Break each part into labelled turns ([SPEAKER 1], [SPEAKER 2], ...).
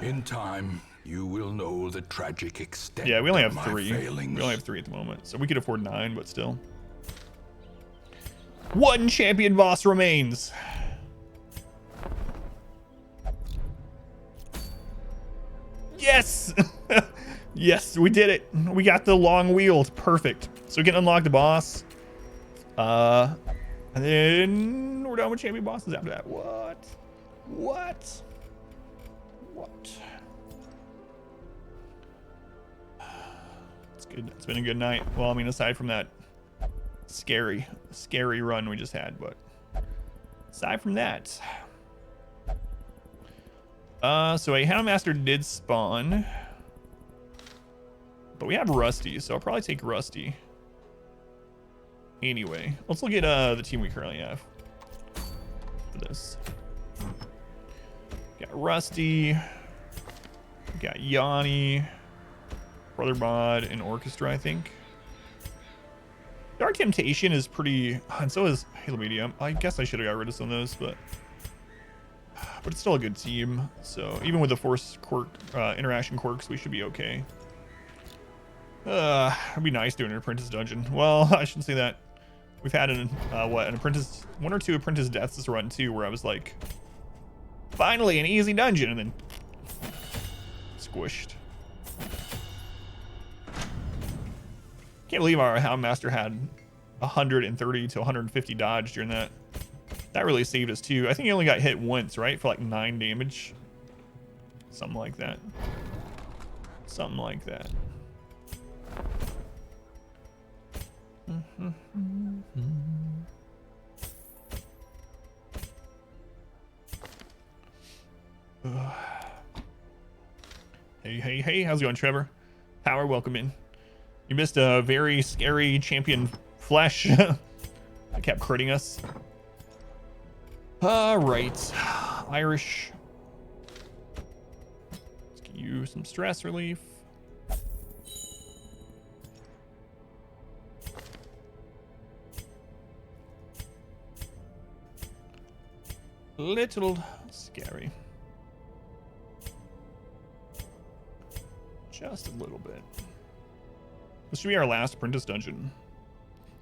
[SPEAKER 1] In time, you will know the tragic extent.
[SPEAKER 2] Yeah, we only
[SPEAKER 1] of
[SPEAKER 2] have
[SPEAKER 1] my
[SPEAKER 2] 3.
[SPEAKER 1] failings.
[SPEAKER 2] We only have 3 at the moment, so we could afford 9, but still. 1 champion boss remains. Yes! Yes, we did it. We got the long wield. Perfect. So we can unlock the boss. And then we're done with champion bosses after that. What? What? What? It's good. It's been a good night. Well, I mean, aside from that scary run we just had, but aside from that. So a Houndmaster did spawn. But we have Rusty, so I'll probably take Rusty. Anyway, let's look at the team we currently have for this. Got Rusty, got Yanni, Brother Bod, and Orchestra, I think. Dark Temptation is pretty, and so is Halo Medium. I guess I should have got rid of some of those, but it's still a good team. So even with the Force quirk, interaction quirks, we should be okay. It'd be nice doing an apprentice dungeon. Well, I shouldn't say that. We've had an apprentice, 1 or 2 apprentice deaths this run too, where I was like, finally an easy dungeon, and then squished. Can't believe our Houndmaster had 130 to 150 dodge during that. That really saved us too. I think he only got hit once, right? For like 9 damage. Something like that. Something like that. Hey, how's it going, Trevor? Power, welcome in. You missed a very scary champion flesh. That kept critting us. Alright. Irish. Let's get you some stress relief. Little scary. Just a little bit. This should be our last apprentice dungeon.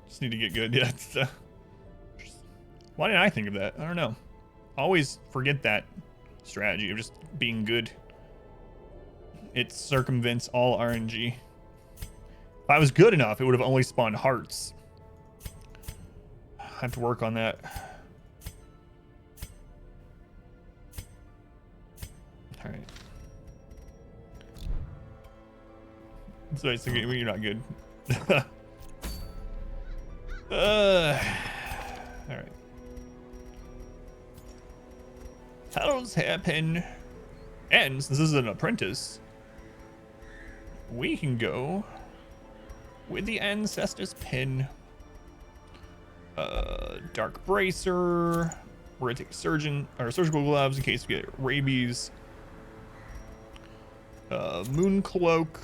[SPEAKER 2] Just need to get good. Yeah. Why didn't I think of that? I don't know. I always forget that strategy of just being good. It circumvents all RNG. If I was good enough, it would have only spawned hearts. I have to work on that. All right. So basically, you're not good. All right. Hell's hairpin ends. This is an apprentice. We can go with the ancestor's pin. Dark bracer. We're gonna take surgical gloves in case we get rabies. Moon cloak.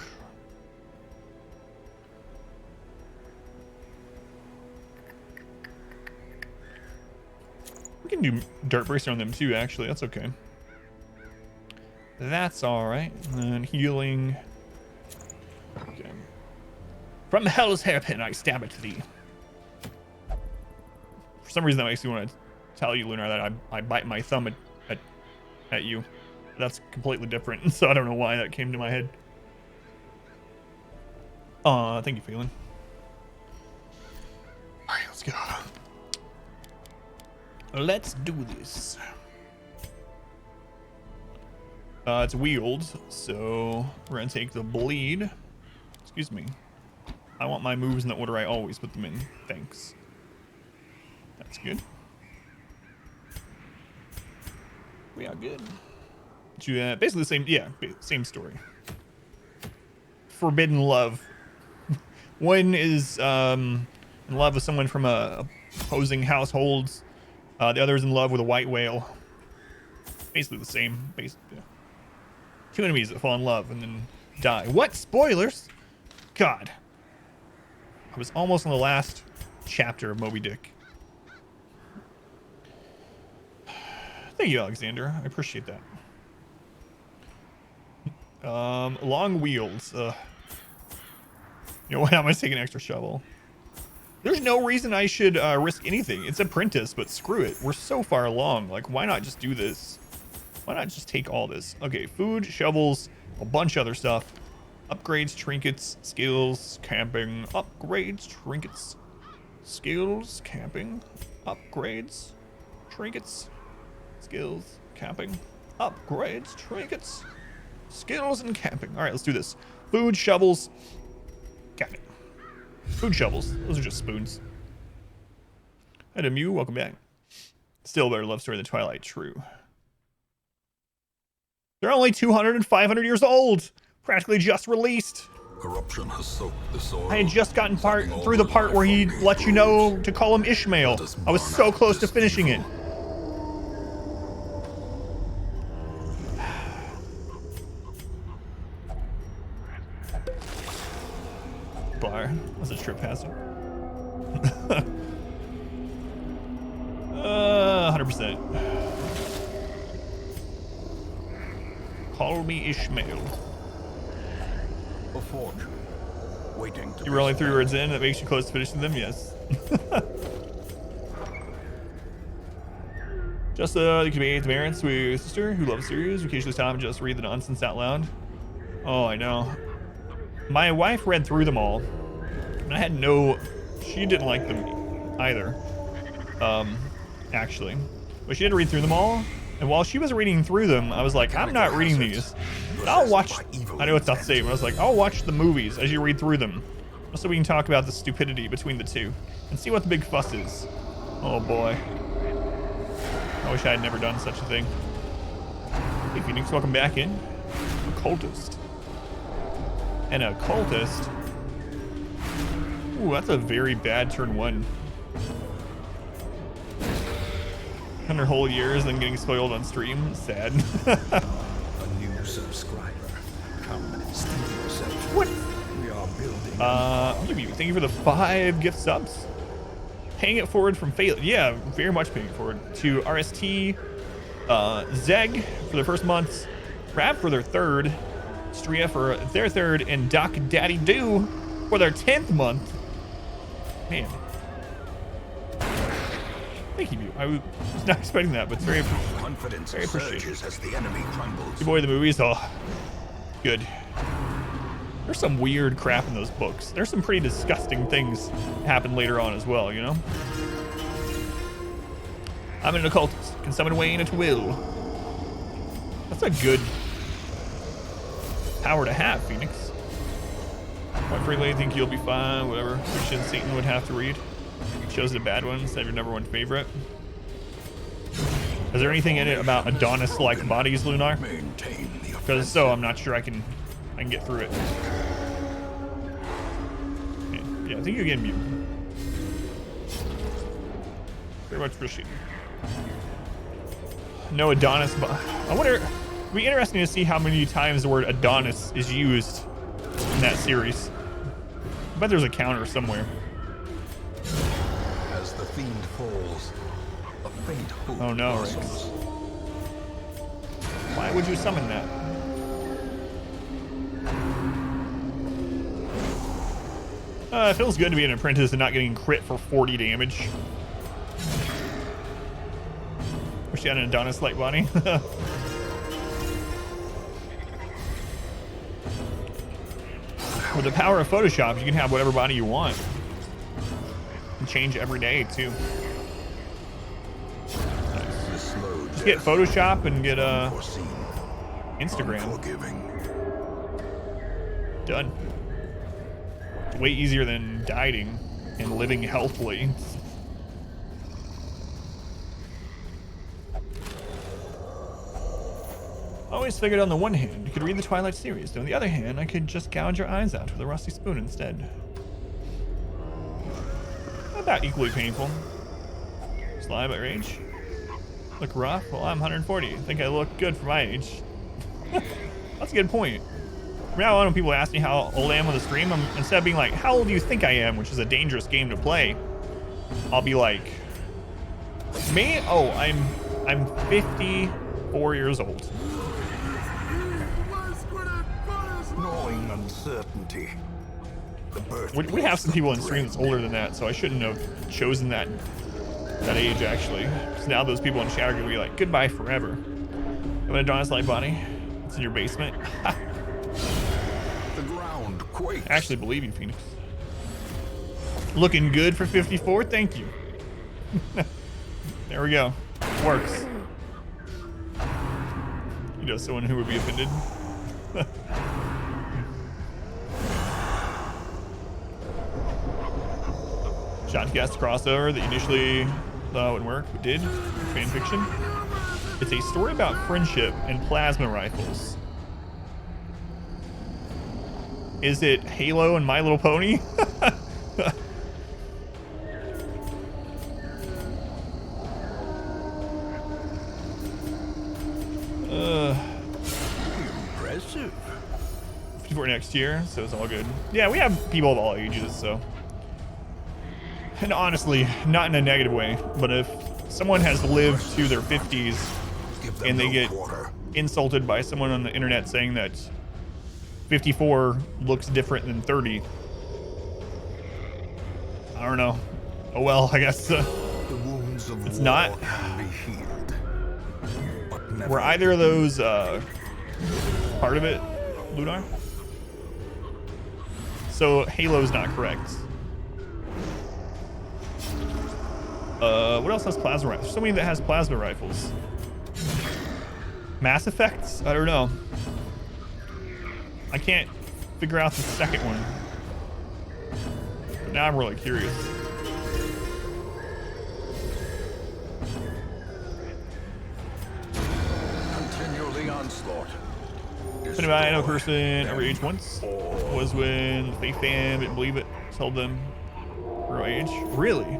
[SPEAKER 2] We can do dark bracer on them too, actually. That's okay. That's all right. And healing. Okay. From hell's hairpin, I stab at thee. For some reason, that makes me want to tell you, Lunar, that I bite my thumb at you. That's completely different, so I don't know why that came to my head. Thank you, Phelan. All right, let's go. Let's do this. It's wheeled, so we're gonna take the bleed. Excuse me. I want my moves in the order I always put them in. Thanks. That's good. We are good. Basically the same, yeah, same story. Forbidden love. One is in love with someone from a opposing households. The other is in love with a white whale. Basically the same. Yeah. 2 enemies that fall in love and then die. What? Spoilers? God. I was almost on the last chapter of Moby Dick. Thank you, Alexander. I appreciate that. Long wheels. You know what? I'm gonna take an extra shovel. There's no reason I should risk anything. It's apprentice, but screw it. We're so far along. Like, why not just do this? Why not just take all this? Okay, food, shovels, a bunch of other stuff. Upgrades, trinkets, skills, camping. Upgrades, trinkets, skills, camping. Upgrades, trinkets, skills, camping. Upgrades, trinkets, skills, and camping. All right, let's do this. Food, shovels. Got it. Food shovels. Those are just spoons. Hi, Mew. Welcome back. Still a better love story than Twilight. True. They're only 200 and 500 years old. Practically just released.
[SPEAKER 1] Corruption has soaked the soil.
[SPEAKER 2] I had just gotten through the part where he let you know to call him Ishmael. I was so close to finishing it. Bar. That's a trip hazard. 100%. Call me Ishmael.
[SPEAKER 1] A fortune waiting to
[SPEAKER 2] You were only 3 words in. That makes you close to finishing them. Yes. Just you can be parents with your sister who loves series. Occasionally time just read the nonsense out loud. Oh, I know. My wife read through them all, and I had no. She didn't like them either. Actually, but she did read through them all. And while she was reading through them, I was like, I'm not reading these. But I'll watch. I know it's not safe, but I was like, I'll watch the movies as you read through them, so we can talk about the stupidity between the two and see what the big fuss is. Oh boy. I wish I had never done such a thing. Hey Phoenix, welcome back in. Occultist. And a cultist. Ooh, that's a very bad turn 1. 100 whole years and getting spoiled on stream. Sad.
[SPEAKER 1] a new subscriber. Come steal yourself.
[SPEAKER 2] What?
[SPEAKER 1] We are building.
[SPEAKER 2] Thank you for the 5 gift subs. Paying it forward from fail. Yeah, very much paying it forward to RST, Zeg for their first month, Rap for their 3rd, Stria for their 3rd, and Doc Daddy Do for their 10th month. Man. Thank you. I was not expecting that, but it's very
[SPEAKER 1] Confidence
[SPEAKER 2] very appreciated.
[SPEAKER 1] surges as the enemy crumbles.
[SPEAKER 2] Your boy, the movies, oh, good. There's some weird crap in those books. There's some pretty disgusting things happen later on as well, you know? I'm an occultist. Can summon Wayne at will. That's a good power to have, Phoenix. Quite frankly, I think you'll be fine. Whatever Christian Satan would have to read. Chose the bad one instead of your #1 favorite. Is there anything in it about Adonis-like bodies, Lunar? Because so, I'm not sure I can get through it. Yeah, I think you're getting muted. Very much appreciated. No Adonis, but I wonder. It'd be interesting to see how many times the word Adonis is used in that series. I bet there's a counter somewhere.
[SPEAKER 1] As the fiend falls, a faint hope
[SPEAKER 2] Oh no,
[SPEAKER 1] blossoms.
[SPEAKER 2] Rex. Why would you summon that? It feels good to be an apprentice and not getting crit for 40 damage. Wish you had an Adonis-like body. With the power of Photoshop, you can have whatever body you want. And change every day, too.
[SPEAKER 1] The slow
[SPEAKER 2] Just get Photoshop and get
[SPEAKER 1] unforeseen,
[SPEAKER 2] Instagram.
[SPEAKER 1] unforgiving.
[SPEAKER 2] Done. It's way easier than dieting and living healthily. I always figured on the one hand, you could read the Twilight series. But on the other hand, I could just gouge your eyes out with a rusty spoon instead. About equally painful. Sly but rage. Look rough? Well, I'm 140. I think I look good for my age. That's a good point. From now on, when people ask me how old I am on the stream, instead of being like, how old do you think I am, which is a dangerous game to play, I'll be like, me? Oh, I'm 54 years old.
[SPEAKER 1] uncertainty. The birth
[SPEAKER 2] We have some people in stream that's older than that, so I shouldn't have chosen that age actually. Because now those people in chat are gonna be like, goodbye forever. You want a Donna's light body? It's in your basement.
[SPEAKER 1] The ground quakes.
[SPEAKER 2] I actually believe you, Phoenix. Looking good for 54. Thank you. There we go. Works. You know, someone who would be offended. Shotcast crossover that initially thought wouldn't work, but did. Fan fiction. It's a story about friendship and plasma rifles. Is it Halo and My Little Pony?
[SPEAKER 1] Impressive.
[SPEAKER 2] 54 next year, so it's all good. Yeah, we have people of all ages, so. And honestly, not in a negative way, but if someone has lived to their 50s and they get insulted by someone on the internet saying that 54 looks different than 30, I don't know. Oh well, I guess
[SPEAKER 1] The wounds of
[SPEAKER 2] it's
[SPEAKER 1] war
[SPEAKER 2] not.
[SPEAKER 1] can be healed, but never
[SPEAKER 2] Were either of those part of it, Lunar? So Halo's not correct. What else has plasma rifles? There's so many that has plasma rifles. Mass Effects? I don't know. I can't figure out the second one. But now I'm really curious.
[SPEAKER 1] continue the onslaught.
[SPEAKER 2] Anybody I know a person over age once was when the Faith Fam didn't believe it. Told them her age. Really?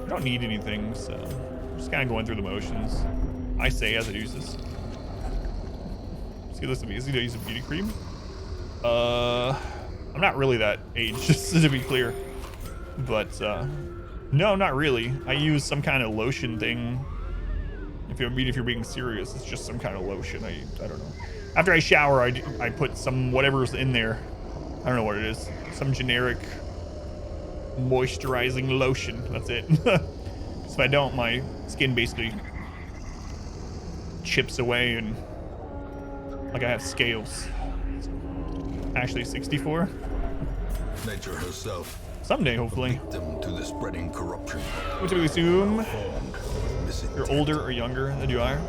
[SPEAKER 2] I don't need anything, so I'm just kind of going through the motions. I say as I use this. See, this would be easy to use a beauty cream. I'm not really that age, just to be clear. But no, not really. I use some kind of lotion thing. If you're being serious, it's just some kind of lotion. I don't know. After I shower, I put some whatever's in there. I don't know what it is. Some generic moisturizing lotion. That's it. So if I don't, my skin basically chips away and like I have scales. Actually 64.
[SPEAKER 1] Nature herself.
[SPEAKER 2] Someday, hopefully.
[SPEAKER 1] Them to the spreading corruption.
[SPEAKER 2] Which we assume
[SPEAKER 1] Formed with missing
[SPEAKER 2] you're older or younger than you are.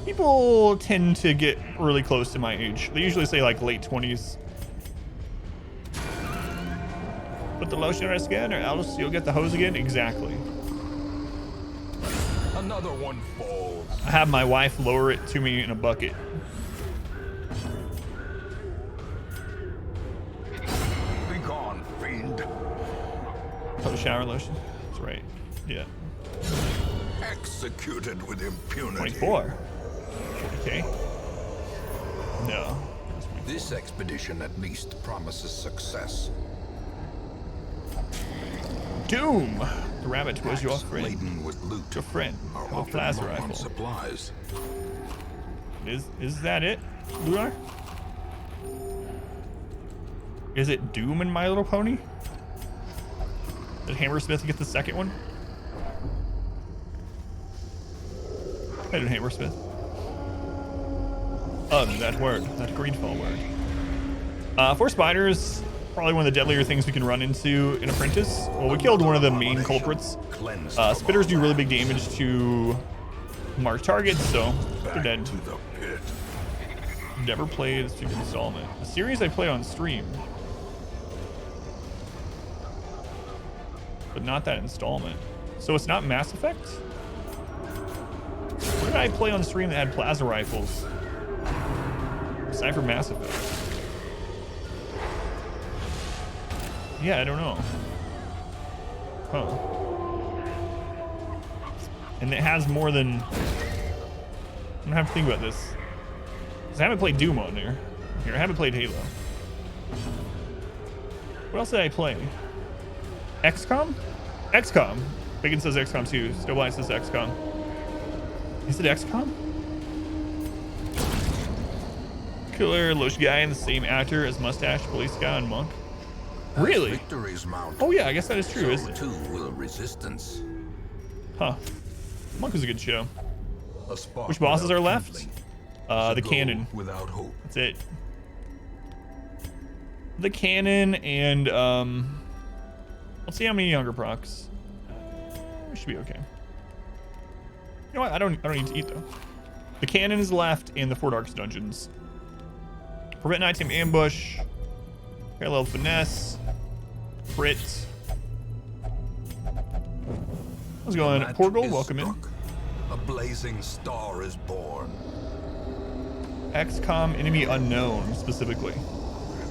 [SPEAKER 2] People tend to get really close to my age. They usually say like late 20s. Put the lotion on your skin or else you'll get the hose again. Exactly.
[SPEAKER 1] Another one falls.
[SPEAKER 2] I have my wife lower it to me in a bucket.
[SPEAKER 1] Be gone, fiend.
[SPEAKER 2] Oh, shower lotion. That's right. Yeah.
[SPEAKER 1] Executed with impunity.
[SPEAKER 2] 24. Okay. No.
[SPEAKER 1] This expedition at least promises success.
[SPEAKER 2] Doom. The rabbit was your friend.
[SPEAKER 1] Laden with loot.
[SPEAKER 2] Your friend.
[SPEAKER 1] Are
[SPEAKER 2] A
[SPEAKER 1] often
[SPEAKER 2] plasma
[SPEAKER 1] low on
[SPEAKER 2] rifle.
[SPEAKER 1] supplies.
[SPEAKER 2] Is that it, Lunar? Is it Doom and My Little Pony? Did Hammersmith get the second one? I did Hammersmith. That word. That Greenfall word. For spiders, probably one of the deadlier things we can run into in Apprentice. Well, we killed one of the main culprits. Spitters do really big damage to marked targets, so they're dead.
[SPEAKER 1] To the pit.
[SPEAKER 2] Never played Super Installment. A series I play on stream. But not that installment. So it's not Mass Effect? What did I play on stream that had plasma rifles? Aside from Mass Effect. Yeah, I don't know. Huh. And it has more than... I'm gonna have to think about this. Because I haven't played Doom on there. Here, I haven't played Halo. What else did I play? XCOM? XCOM. Biggin says XCOM too. Snowblind says XCOM. Is it XCOM? Killer Losh guy and the same actor as Mustache, Police Guy, and Monk. Really?
[SPEAKER 1] Victories mount,
[SPEAKER 2] Oh yeah, I guess that is true,
[SPEAKER 1] so
[SPEAKER 2] isn't it?
[SPEAKER 1] too will resistance.
[SPEAKER 2] Huh. Monk was a good show.
[SPEAKER 1] A spark
[SPEAKER 2] Which bosses are
[SPEAKER 1] without
[SPEAKER 2] left?
[SPEAKER 1] kindling
[SPEAKER 2] The
[SPEAKER 1] is a goal
[SPEAKER 2] cannon.
[SPEAKER 1] without hope.
[SPEAKER 2] That's it. The cannon and let's see how many younger procs. We should be okay. You know what? I don't need to eat though. The cannon is left in the Four Darks dungeons. Prevent nighttime ambush. Parallel finesse. Crit. How's it going?
[SPEAKER 1] Match
[SPEAKER 2] Portal,
[SPEAKER 1] is
[SPEAKER 2] welcome in.
[SPEAKER 1] struck. A blazing star is born.
[SPEAKER 2] XCOM enemy unknown specifically.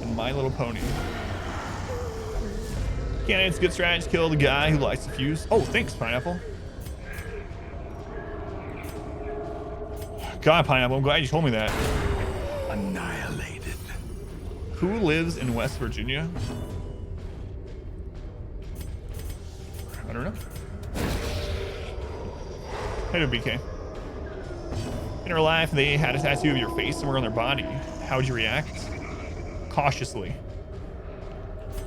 [SPEAKER 2] And My Little Pony. Cannon's good strategy. Kill the guy who lights the fuse. Oh, thanks, Pineapple. God, Pineapple, I'm glad you told me that.
[SPEAKER 1] Annihilated.
[SPEAKER 2] Who lives in West Virginia? I don't know. Hey, BK. In real life, they had a tattoo of your face somewhere on their body. How would you react? Cautiously.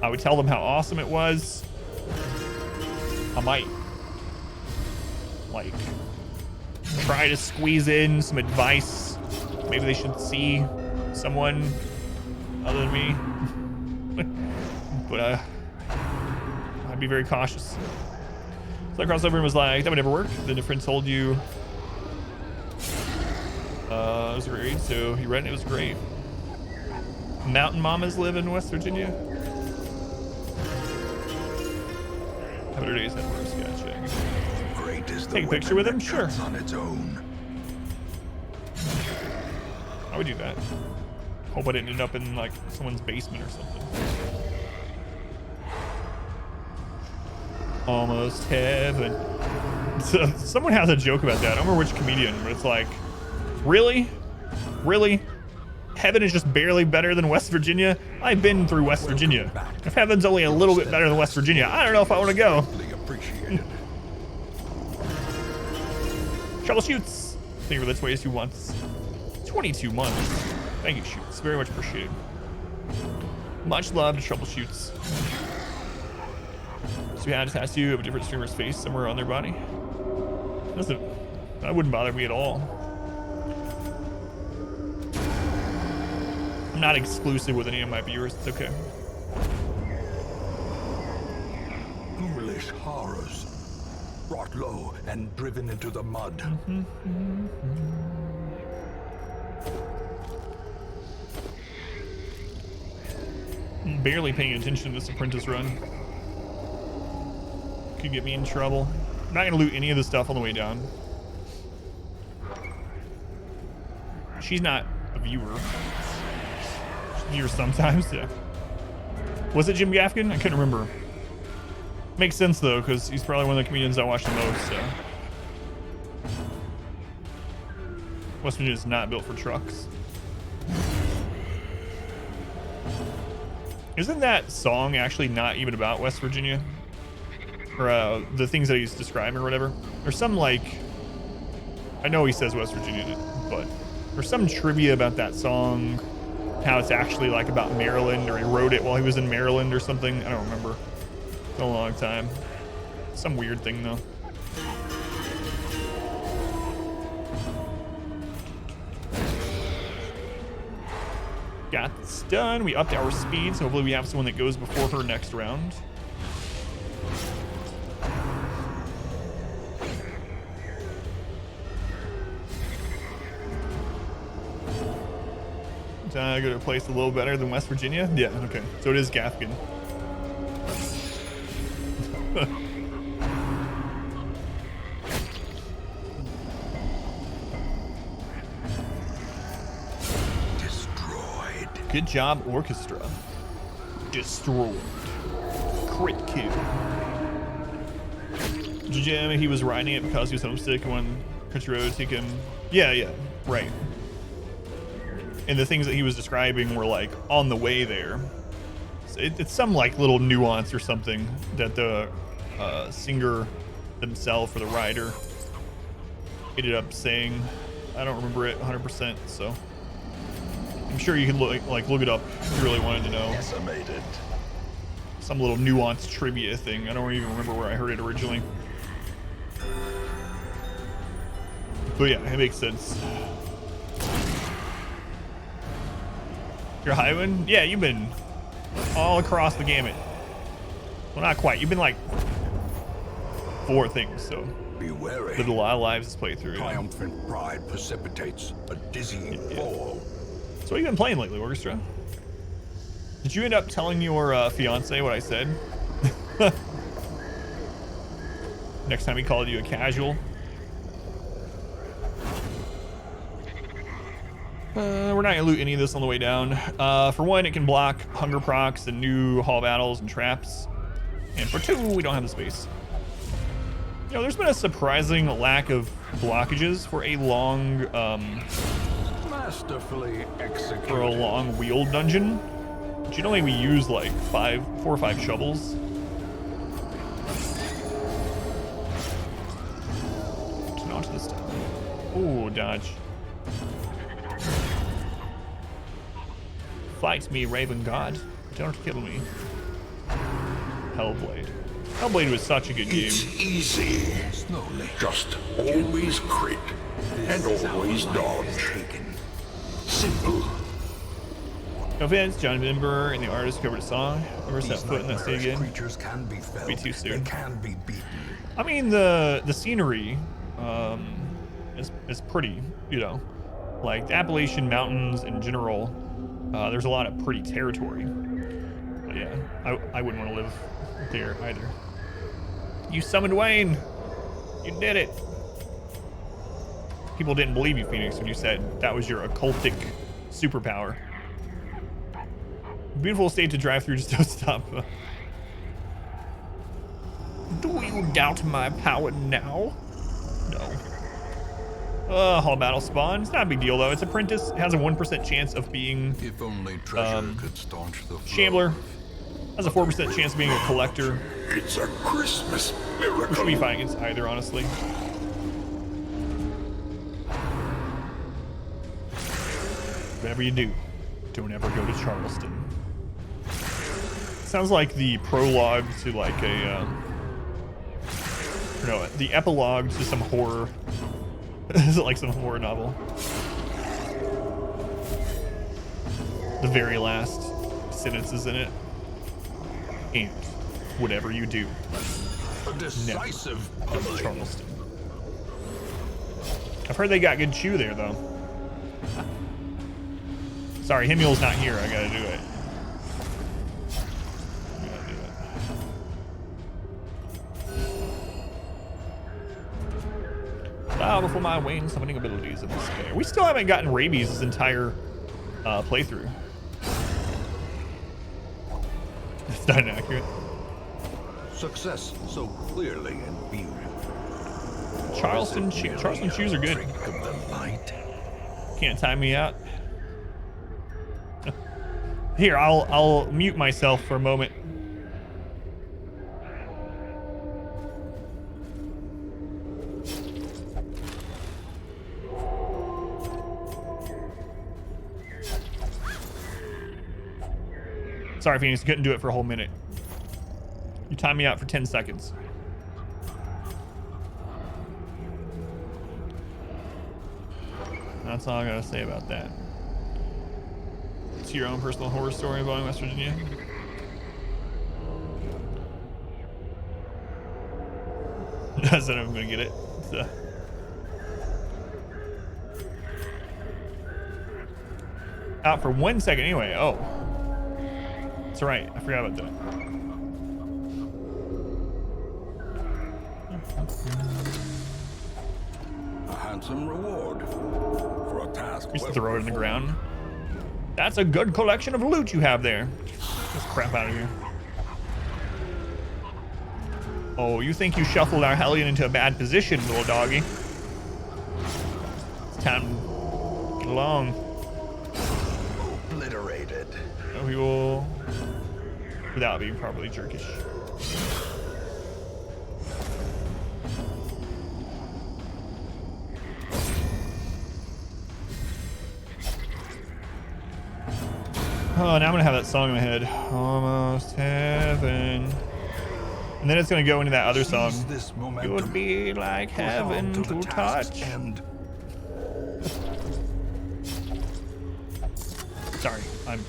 [SPEAKER 2] I would tell them how awesome it was. I might, like, try to squeeze in some advice. Maybe they should see someone other than me. But I'd be very cautious. So I crossed over and was like, that would never work. The difference told you it was great. So you read it, it was great. Mountain Mamas live in West Virginia. How many days that works? Gotcha.
[SPEAKER 1] Great is the
[SPEAKER 2] Take a picture
[SPEAKER 1] weapon
[SPEAKER 2] with him?
[SPEAKER 1] that
[SPEAKER 2] Sure.
[SPEAKER 1] cuts on its own.
[SPEAKER 2] I would do that. Hope I didn't end up in like someone's basement or something. Almost heaven. So, someone has a joke about that. I don't remember which comedian, but it's like, really? Really? Heaven is just barely better than West Virginia? I've been through West Virginia. If heaven's only a little bit better than West Virginia, I don't know if I want to go.
[SPEAKER 1] Deeply appreciated.
[SPEAKER 2] Troubleshoots. Thank you for the 22 months. 22 months. Thank you, Shoots. Very much appreciated. Much love to Troubleshoots. So we had a tattoo of a different streamer's face somewhere on their body. That wouldn't bother me at all. I'm not exclusive with any of my viewers. It's okay.
[SPEAKER 1] Ghoulish horrors. Brought low and driven into the mud.
[SPEAKER 2] I'm barely paying attention to this apprentice run. Could get me in trouble. I'm not gonna loot any of the stuff on the way down. She's not a viewer. She's a viewer sometimes, yeah. Was it Jim Gaffigan? I couldn't remember. Makes sense though, because he's probably one of the comedians I watch the most, so. West Virginia is not built for trucks. Isn't that song actually not even about West Virginia? Or the things that he's describing or whatever? There's some like, I know he says West Virginia, but there's some trivia about that song, how it's actually like about Maryland, or he wrote it while he was in Maryland or something. I don't remember. It's been a long time. Some weird thing though. Got this done. We upped our speed, so hopefully we have someone that goes before her next round. Go to a place a little better than West Virginia? Yeah, okay. So it is Gaffigan.
[SPEAKER 1] Destroyed.
[SPEAKER 2] Good job, Orchestra. Destroyed. Crit kill. Jim, he was riding it because he was homesick and wanted country road to take him. Yeah, right. And the things that he was describing were like on the way there. So it's some like little nuance or something that the singer themselves or the writer ended up saying. I don't remember it 100%, so I'm sure you could look it up if you really wanted to know.
[SPEAKER 1] Decimated.
[SPEAKER 2] Some little nuanced trivia thing. I don't even remember where I heard it originally. But yeah, it makes sense. You're Highwind? Yeah, you've been all across the gamut. Well, not quite. You've been like 4 things, so
[SPEAKER 1] Be wary.
[SPEAKER 2] lived a lot of lives this playthrough. Yeah.
[SPEAKER 1] Triumphant pride precipitates a dizzying fall.
[SPEAKER 2] So what have you been playing lately, Orchestra? Did you end up telling your fiance what I said? Next time he called you a casual. We're not gonna loot any of this on the way down. For one, it can block hunger procs and new hall battles and traps. And for 2, we don't have the space. You know, there's been a surprising lack of blockages for a long,
[SPEAKER 1] Masterfully executed.
[SPEAKER 2] for a long wheel dungeon. Generally, we use like 4 or 5 shovels. Turn on to this time. Ooh, dodge. Fight me, Raven God. Don't kill me. Hellblade. Hellblade was such a good game.
[SPEAKER 3] It's easy.
[SPEAKER 1] Slowly.
[SPEAKER 3] Just always crit and always dodge. Simple.
[SPEAKER 2] No offense, John Bimber and the artist covered a song. Ever set
[SPEAKER 1] These
[SPEAKER 2] foot in that
[SPEAKER 1] nightmarish
[SPEAKER 2] Stygian?
[SPEAKER 1] creatures can be felled.
[SPEAKER 2] Be too soon.
[SPEAKER 1] They can be beaten.
[SPEAKER 2] I mean, the scenery is pretty, you know. Like the Appalachian Mountains in general, there's a lot of pretty territory. But yeah, I wouldn't want to live there either. You summoned Wayne. You did it. People didn't believe you, Phoenix, when you said that was your occultic superpower. Beautiful state to drive through, just don't stop. Do you doubt my power now? No. Hall battle spawn. It's not a big deal though. It's apprentice. It has a 1% chance of being
[SPEAKER 1] If only treasure could staunch the flow.
[SPEAKER 2] Shambler. Has a 4% chance of being a collector.
[SPEAKER 3] It's a Christmas
[SPEAKER 2] We should
[SPEAKER 3] miracle.
[SPEAKER 2] be fighting against either, honestly. Whatever you do, don't ever go to Charleston. Sounds like the prologue to like a, no, the epilogue to some horror. Is it like some horror novel? The very last sentences in it. And whatever you do,
[SPEAKER 1] A decisive
[SPEAKER 2] go to Charleston. I've heard they got good chew there, though. Sorry, Himuel's not here. I gotta do it. Bow before my Wayne summoning abilities in this game. We still haven't gotten rabies this entire playthrough. It's not inaccurate.
[SPEAKER 1] success so clearly in view.
[SPEAKER 2] Charleston shoes are good.
[SPEAKER 1] Trick of the light.
[SPEAKER 2] Can't time me out. Here, I'll mute myself for a moment. Sorry, Phoenix, couldn't do it for a whole minute. You timed me out for 10 seconds. That's all I gotta say about that. It's your own personal horror story involving West Virginia. I said I'm gonna get it. So. Out for 1 second anyway. Oh. That's right. I forgot about that.
[SPEAKER 1] A handsome reward for a task.
[SPEAKER 2] Just
[SPEAKER 1] well
[SPEAKER 2] throw it in the
[SPEAKER 1] performed.
[SPEAKER 2] ground. That's a good collection of loot you have there. Get this crap out of here. Oh, you think you shuffled our Hellion into a bad position, little doggy. It's time to get along.
[SPEAKER 1] Obliterated.
[SPEAKER 2] So we will, without being properly jerkish. Oh, now I'm gonna have that song in my head. Almost heaven. And then it's gonna go into that other song.
[SPEAKER 1] This
[SPEAKER 2] It
[SPEAKER 1] momentum.
[SPEAKER 2] would be like
[SPEAKER 1] Push on
[SPEAKER 2] heaven
[SPEAKER 1] till the
[SPEAKER 2] to
[SPEAKER 1] task's
[SPEAKER 2] touch.
[SPEAKER 1] end.
[SPEAKER 2] Sorry, I'm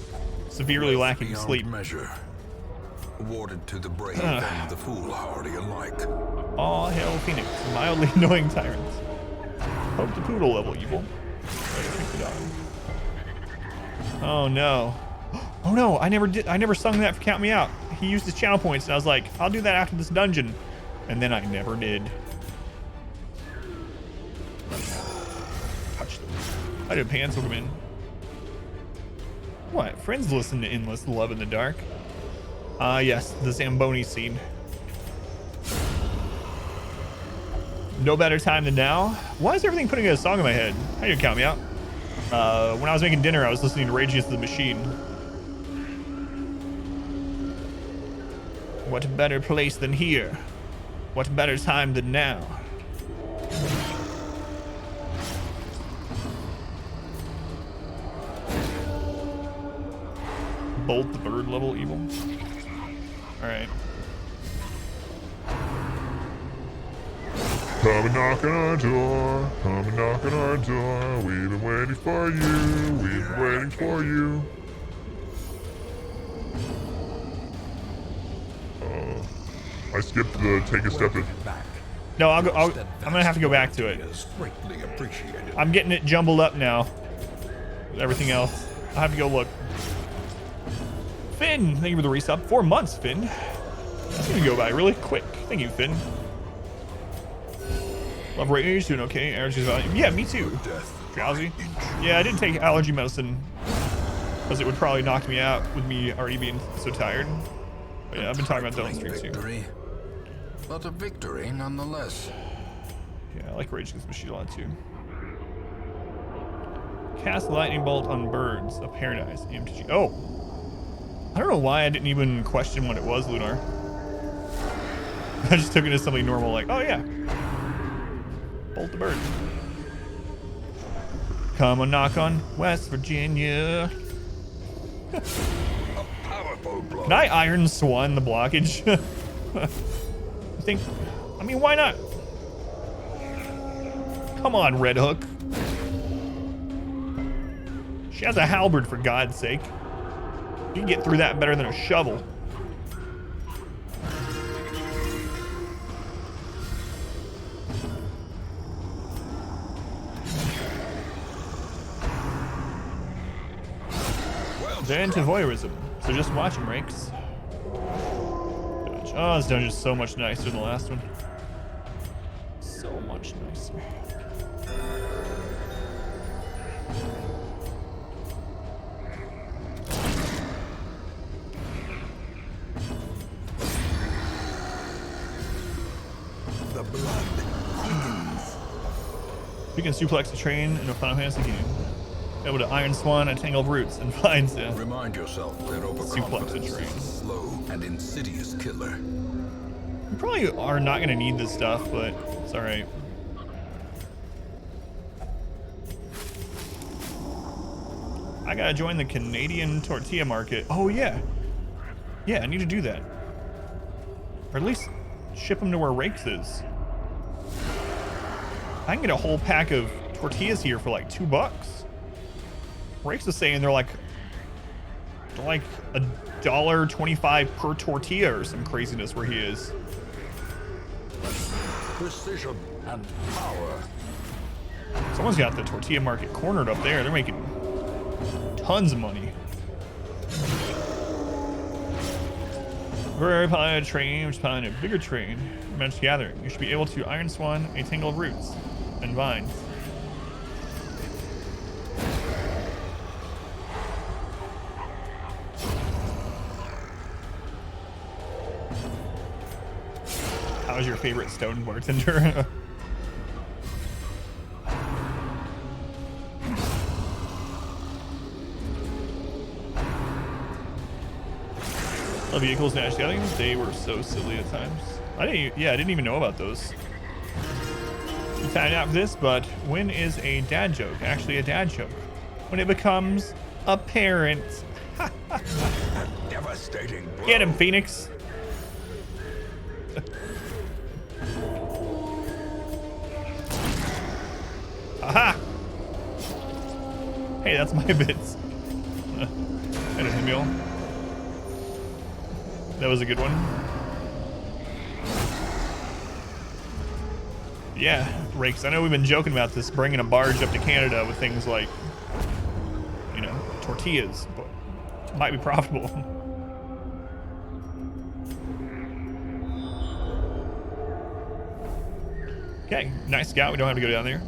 [SPEAKER 2] severely lacking
[SPEAKER 1] Beyond
[SPEAKER 2] sleep.
[SPEAKER 1] measure. Awarded to the brave and the foolhardy alike.
[SPEAKER 2] All hail Phoenix, mildly annoying tyrants. Hope the poodle level evil. Oh no. Oh no, I never sung that for Count Me Out. He used his channel points and I was like, I'll do that after this dungeon. And then I never did. Touch them. I did pants will come in. What? Friends listen to Endless Love in the Dark. Yes, the Zamboni scene. No better time than now. Why is everything putting a song in my head? How you Count Me Out? When I was making dinner, I was listening to Rage Against the Machine. What better place than here? What better time than now? Bolt the bird level evil. Alright.
[SPEAKER 4] Come and knock on our door. Come and knock on our door. We've been waiting for you. We've been waiting for you. I skipped the take a step.
[SPEAKER 1] Back.
[SPEAKER 2] No, I'm gonna have to go back to it.
[SPEAKER 1] Is greatly appreciated.
[SPEAKER 2] I'm getting it jumbled up now. With everything else. I'll have to go look. Finn, thank you for the resub. 4 months, Finn. That's gonna go by really quick. Thank you, Finn. Love Rage, doing okay. Allergies value. Yeah, me too. Drowsy. Yeah, I didn't take allergy medicine because it would probably knock me out with me already being so tired. But yeah, I've been talking about that on stream too.
[SPEAKER 3] Victory, but a victory nonetheless.
[SPEAKER 2] Yeah, I like Rage Against the Machine a lot too. Cast lightning bolt on birds of paradise. MTG. Oh, I don't know why I didn't even question what it was, Lunar. I just took it as something normal, like, oh yeah, bolt the bird. Come and knock on West Virginia.
[SPEAKER 1] A powerful blow.
[SPEAKER 2] Can I Iron Swan the blockage? I mean, why not? Come on, Red Hook. She has a halberd, for God's sake. You can get through that better than a shovel. They're into voyeurism, so just watch them, Rakes. Oh, this dungeon's so much nicer than the last one. So much nicer.
[SPEAKER 1] The blood quickens.
[SPEAKER 2] You can suplex a train in a Final Fantasy game. Able to Iron Swan a tangle of roots and finds the
[SPEAKER 1] Remind yourself that
[SPEAKER 2] Suplex a
[SPEAKER 1] overconfidence
[SPEAKER 2] train.
[SPEAKER 1] is a slow and insidious killer.
[SPEAKER 2] We probably are not going to need this stuff, but it's all right. I gotta join the Canadian tortilla market. Oh yeah, yeah, I need to do that, or at least ship them to where Rakes is. I can get a whole pack of tortillas here for like $2. Rakes is saying they're like $1.25 per tortilla or some craziness where he is.
[SPEAKER 1] Precision and power.
[SPEAKER 2] Someone's got the tortilla market cornered up there. They're making tons of money. Very pilot train, which is piloting a bigger train. Men's gathering. You should be able to Iron Swan a tangle of roots and vines. How's your favorite stone bartender? Love vehicles and gatherings. They were so silly at times. I didn't even know about those. You found out this, but when is a dad joke actually a dad joke? When it becomes apparent.
[SPEAKER 1] Devastating blow.
[SPEAKER 2] Get him, Phoenix. Aha! Hey, that's my bits. That is a meal. That was a good one. Yeah, Rakes. I know we've been joking about this, bringing a barge up to Canada with things like, you know, tortillas, but it might be profitable. Okay, nice scout. We don't have to go down there.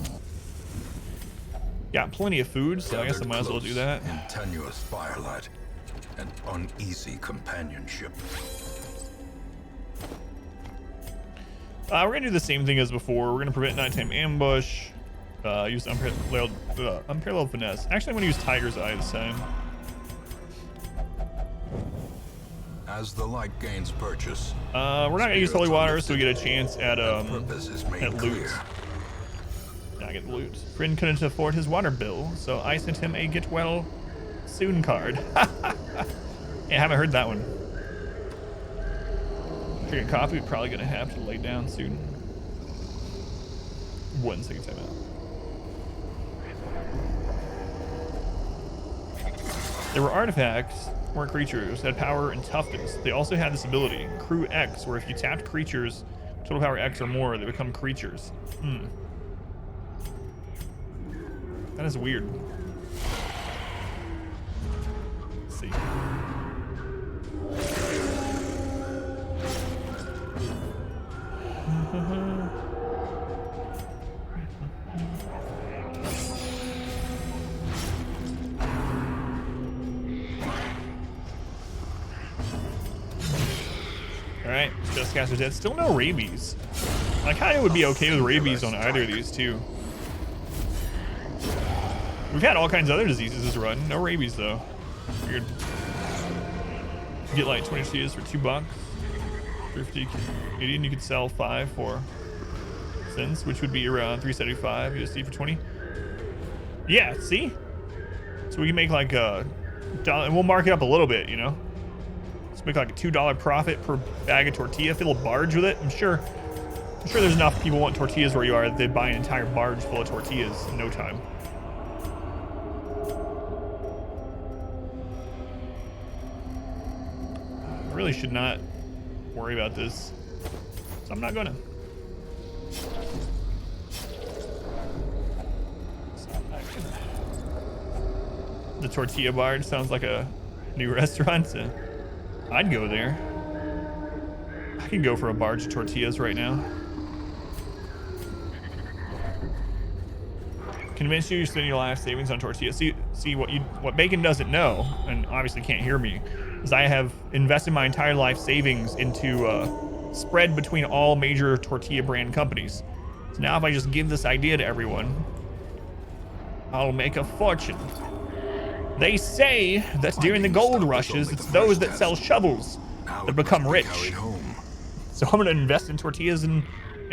[SPEAKER 2] Got plenty of food, so I guess I might as well do that.
[SPEAKER 3] In tenuous firelight and uneasy companionship.
[SPEAKER 2] We're gonna do the same thing as before. We're gonna prevent nighttime ambush. Use unparalleled finesse. Actually, I'm gonna use Tiger's Eye this time.
[SPEAKER 3] As the light gains purchase,
[SPEAKER 2] We're not gonna use holy water, so we get a chance at
[SPEAKER 3] purpose is made
[SPEAKER 2] loot.
[SPEAKER 3] clear.
[SPEAKER 2] Yeah, I get the loot. Friend couldn't afford his water bill, so I sent him a get well soon card. Yeah, I haven't heard that one. Drinking coffee, we're probably gonna have to lay down soon. 1 second time out. There were artifacts, weren't creatures, had power and toughness. They also had this ability, Crew X, where if you tapped creatures, total power X or more, they become creatures. That is weird. Let's see. Alright, Justcaster's dead. Still no rabies. I kind of would be okay with rabies on either of these two. We've had all kinds of other diseases this run. No rabies though. Weird. You get like 20 tortillas for $2. 50 Canadian, you could sell 5 for cents, which would be around 375 USD for 20. Yeah, see? So we can make like a dollar, and we'll mark it up a little bit, you know? Let's make like a $2 profit per bag of tortilla. Fill a barge with it. I'm sure there's enough people want tortillas where you are that they'd buy an entire barge full of tortillas in no time. I really should not worry about this, so I'm not gonna. The tortilla barge sounds like a new restaurant, so I'd go there. I can go for a barge of tortillas right now. Convince you spend your life savings on tortillas. See what Bacon doesn't know, and obviously can't hear me, is I have invested my entire life savings into spread between all major tortilla brand companies. So now if I just give this idea to everyone, I'll make a fortune. They say that during the gold rushes, it's those that sell shovels that become rich. So I'm gonna invest in tortillas and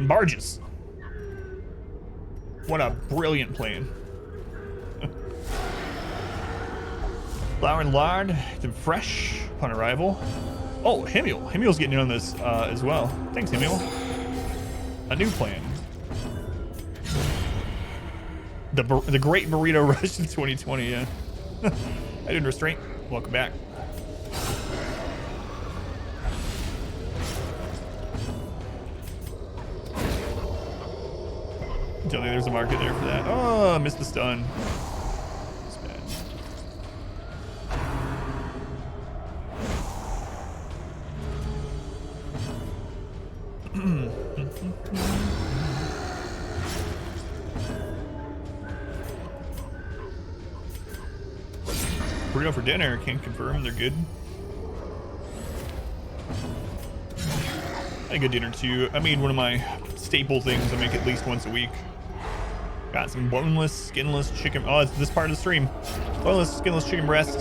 [SPEAKER 2] barges. What a brilliant plan. Flour and lard, keep fresh upon arrival. Oh, Hemiel. Hemiel's getting in on this as well. Thanks, Hemiel. A new plan. The Great Burrito Rush in 2020, yeah. I didn't restraint. Welcome back. Don't think there's a market there for that. Oh, I missed the stun. That's bad. Burrito for dinner. Can't confirm. They're good. I had a good dinner too. I made one of my staple things I make at least once a week. Got some boneless, skinless chicken. Oh, it's this part of the stream. Boneless, skinless chicken breast.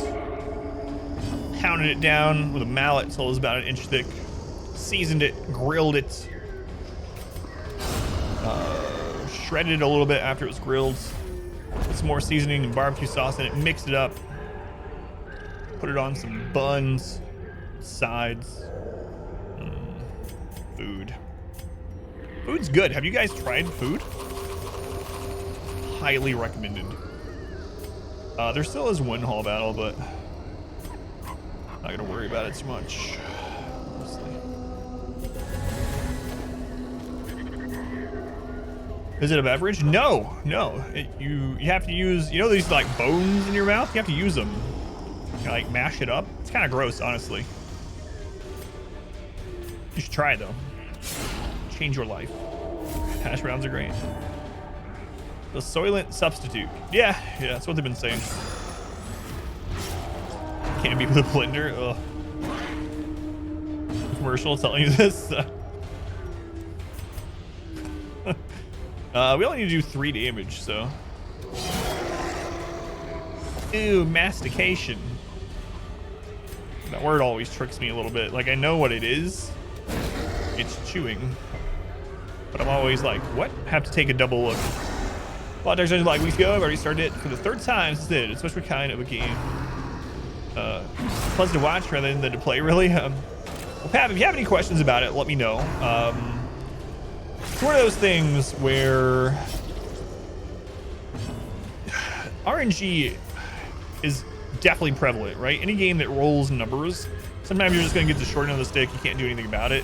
[SPEAKER 2] Pounded it down with a mallet until it was about 1 inch thick. Seasoned it, grilled it. Shredded it a little bit after it was grilled. Put some more seasoning and barbecue sauce in it. Mixed it up. Put it on some buns, sides, food. Food's good. Have you guys tried food? Highly recommended. There still is one hall battle, but not gonna worry about it too much. Honestly. Is it a beverage? No. You have to use, you know, these like bones in your mouth. You have to use them. You like mash it up. It's kind of gross, honestly. You should try it though. Change your life. Hash browns are great. The Soylent substitute. Yeah, that's what they've been saying. Can't be with a blender. Ugh. Commercial telling you this. We only need to do 3 damage, so. Ew, mastication. That word always tricks me a little bit. Like, I know what it is. It's chewing. But I'm always like, what? I have to take a double look. Well, there's like weeks ago, I've already started it for the 3rd time since it. It's such a kind of a game. Pleasant to watch rather than to play, really. Well, Pat, if you have any questions about it, let me know. It's one of those things where RNG is definitely prevalent, right? Any game that rolls numbers, sometimes you're just going to get the short end of the stick. You can't do anything about it.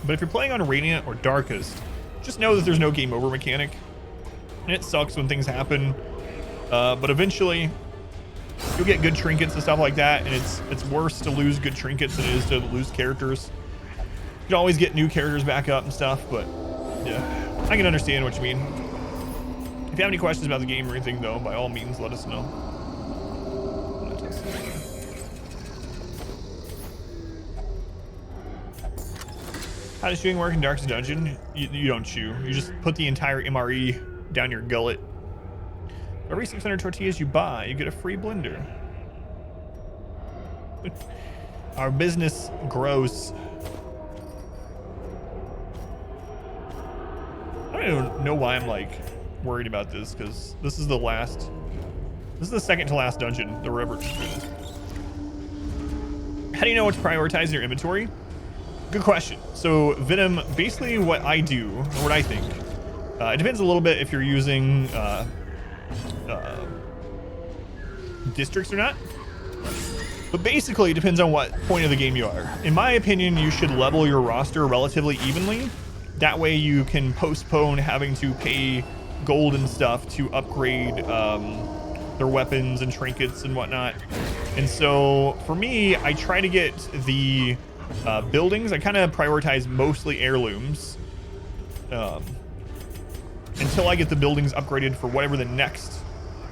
[SPEAKER 2] But if you're playing on Radiant or Darkest, just know that there's no game over mechanic. And it sucks when things happen. But eventually, you'll get good trinkets and stuff like that. And it's worse to lose good trinkets than it is to lose characters. You can always get new characters back up and stuff, but yeah, I can understand what you mean. If you have any questions about the game or anything, though, by all means, let us know. How does chewing work in Darkest Dungeon? You don't chew. You just put the entire MRE down your gullet. For every 600 tortillas you buy, you get a free blender. Our business grows. I don't even know why I'm like worried about this, because this is the second to last dungeon, the river. How do you know what to prioritize in your inventory? Good question. So Venom, basically what I do, or what I think, it depends a little bit if you're using districts or not. But basically it depends on what point of the game you are. In my opinion, you should level your roster relatively evenly. That way you can postpone having to pay gold and stuff to upgrade their weapons and trinkets and whatnot. And so for me, I try to get the buildings. I kind of prioritize mostly heirlooms until I get the buildings upgraded for whatever the next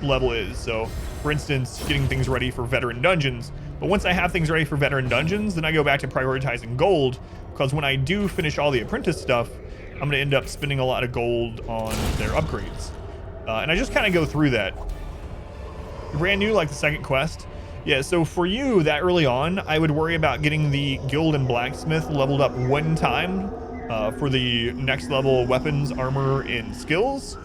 [SPEAKER 2] level is. So for instance, getting things ready for veteran dungeons. But once I have things ready for veteran dungeons, then I go back to prioritizing gold, because when I do finish all the apprentice stuff, I'm going to end up spending a lot of gold on their upgrades. And I just kind of go through that. Brand new, like the second quest. Yeah, so for you, that early on, I would worry about getting the guild and blacksmith leveled up 1 time for the next level weapons, armor, and skills.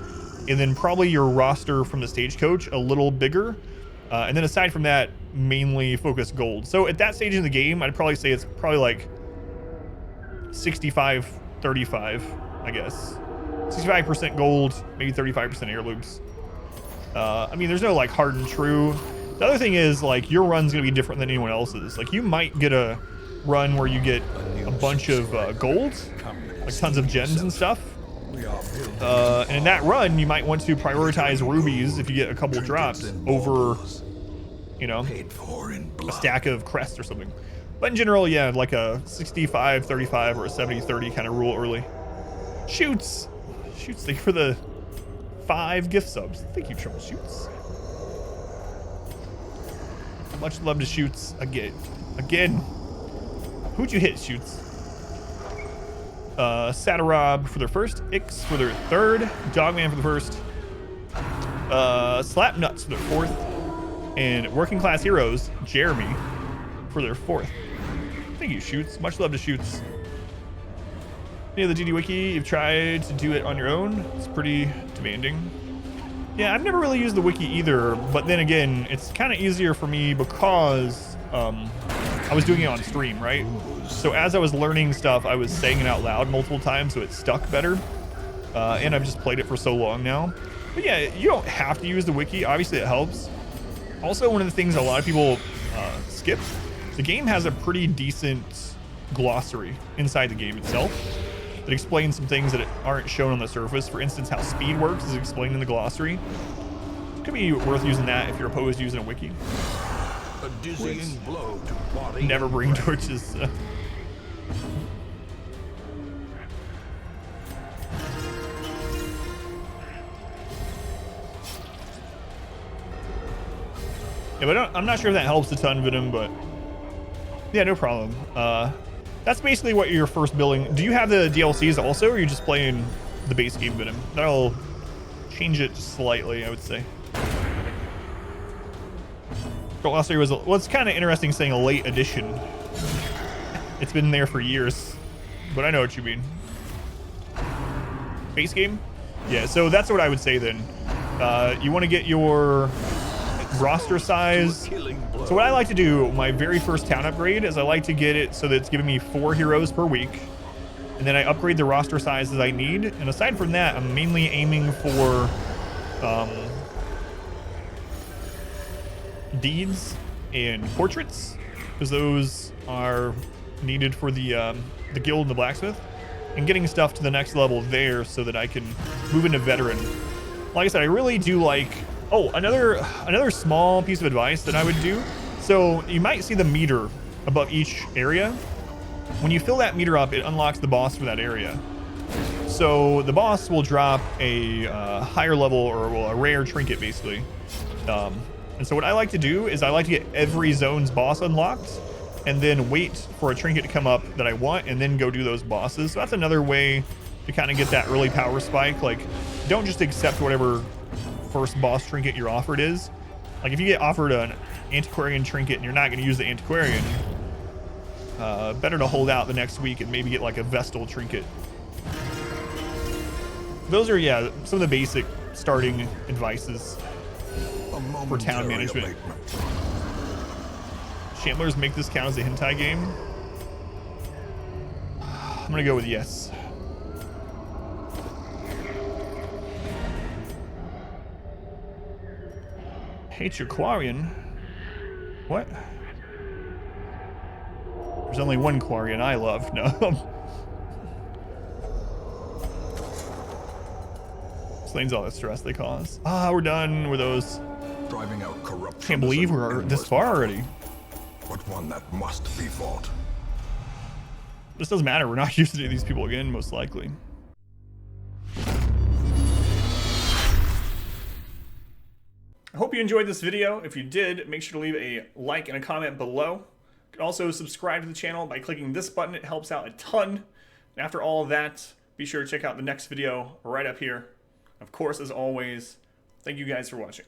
[SPEAKER 2] And then probably your roster from the stagecoach a little bigger. And then aside from that, mainly focus gold. So at that stage in the game, I'd probably say it's probably like 65-35, I guess. 65% gold, maybe 35% heirlooms. I mean, there's no like hard and true. The other thing is, like, your run's gonna be different than anyone else's. Like, you might get a run where you get a bunch of gold, like tons of gems and stuff. And in that run, you might want to prioritize rubies if you get a couple of drops over, you know, a stack of crests or something. But in general, yeah, like a 65-35 or a 70-30 kind of rule early. Shoots, thank you for the 5 gift subs. Thank you, Troubleshoots. Much love to Shoots again. Who'd you hit, Shoots? Satarob for their first, Ix for their 3rd, Dogman for the first, Slapnuts for their 4th, and Working Class Heroes, Jeremy, for their 4th. Thank you, Shoots. Much love to Shoots. Any of the GD Wiki, you've tried to do it on your own. It's pretty demanding. Yeah, I've never really used the wiki either, but then again, it's kind of easier for me because I was doing it on stream, right? So as I was learning stuff, I was saying it out loud multiple times, so it stuck better. And I've just played it for so long now. But yeah, you don't have to use the wiki. Obviously, it helps. Also, one of the things a lot of people skip, the game has a pretty decent glossary inside the game itself that explains some things that aren't shown on the surface. For instance, how speed works is explained in the glossary. It could be worth using that if you're opposed to using a wiki.
[SPEAKER 1] A dizzying blow to body.
[SPEAKER 2] Never bring torches. Yeah, but I'm not sure if that helps a ton, Venom, but yeah, no problem. That's basically what you're first building. Do you have the DLCs also, or are you just playing the base game, Venom? That'll change it slightly, I would say. Glossary was, well, it's kind of interesting saying a late addition. It's been there for years, but I know what you mean. Base game? Yeah, so that's what I would say then. You want to get your roster size. So what I like to do, my very first town upgrade, is I like to get it so that it's giving me 4 heroes per week. And then I upgrade the roster size as I need. And aside from that, I'm mainly aiming for deeds and portraits, because those are needed for the guild and the blacksmith, and getting stuff to the next level there so that I can move into veteran. Like I said, I really do like, oh, another small piece of advice that I would do. So you might see the meter above each area. When you fill that meter up, it unlocks the boss for that area. So the boss will drop a higher level, or well, a rare trinket basically. And so what I like to do is I like to get every zone's boss unlocked and then wait for a trinket to come up that I want and then go do those bosses. So that's another way to kind of get that early power spike. Like, don't just accept whatever first boss trinket you're offered is. Like, if you get offered an antiquarian trinket and you're not going to use the antiquarian, better to hold out the next week and maybe get like a vestal trinket. Those are, yeah, some of the basic starting advices for town management. Shamblers make this count as a hentai game? I'm gonna go with yes. Hate your Quarian? What? There's only one Quarian I love. No. Explains all the stress they cause. Ah, we're done with those.
[SPEAKER 3] Driving out corruption.
[SPEAKER 2] Can't believe we're this far already.
[SPEAKER 3] But one that must be fought.
[SPEAKER 2] This doesn't matter. We're not used to these people again, most likely. I hope you enjoyed this video. If you did, make sure to leave a like and a comment below. You can also subscribe to the channel by clicking this button. It helps out a ton. And after all of that, be sure to check out the next video right up here. Of course, as always, thank you guys for watching.